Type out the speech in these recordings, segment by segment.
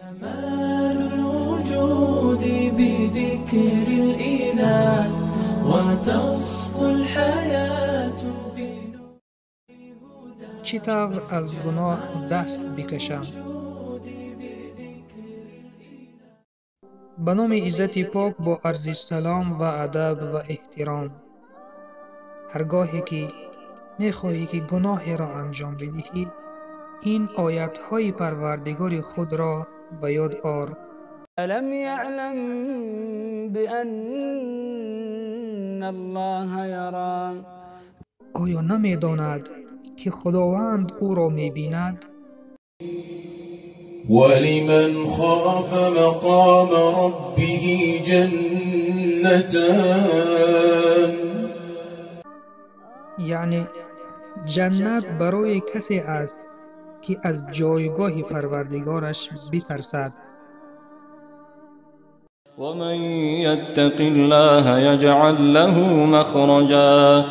كمال الوجود بذكر الإله وتصفو الحياة بنور هداه. چطور از گناه دست بکشم؟ به نام عزت پاک با عرض سلام و ادب و احترام. هرگاهی که میخواهی که گناهی را انجام بدهی، این آیت های پروردگار خود را به یاد آر. ألم يعلم بأن الله يرى. آیا نمیداند که خداوند او را میبیند؟ ولمن خاف مقام ربه جنتان. یعنی جنت برای کسی است که از جایگاه پروردگارش بترسد. ومن يتق الله يجعل له مخرجا.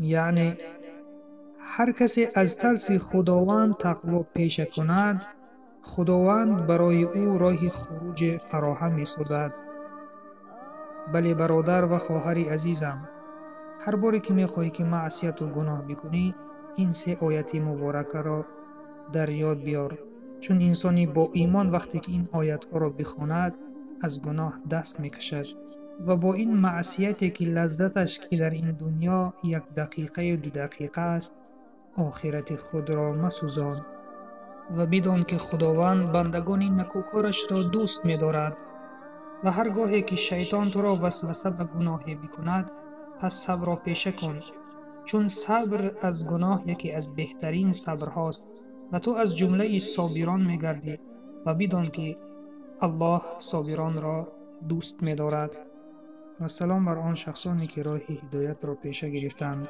یعنی هر کسی از ترس خداوند تقوا پیشه کند، خداوند برای او راه خروج فراهم می سازد. بله برادر و خواهر عزیزم، هر باری که می خواهی که معصیت و گناه بکنی، این سه آیت مبارکه را در یاد بیار، چون انسانی با ایمان وقتی که این آیت ها را بخواند از گناه دست می کشد و با این معصیتی که لذتش که در این دنیا 1 دقیقه 2 دقیقه است، آخرت خود را مسوزان و بدان که خداوند بندگان نکوکارش را دوست می دارد و هرگاهی که شیطان تو را وسوسه به گناهی بکند، پس صبر را پیشه کن، چون صبر از گناه یکی از بهترین صبرهاست و تو از جمله صابران می گردی و بدان که الله صابران را دوست می دارد. و سلام بر آن شخصانی که راه هدایت را پیشه گرفتند.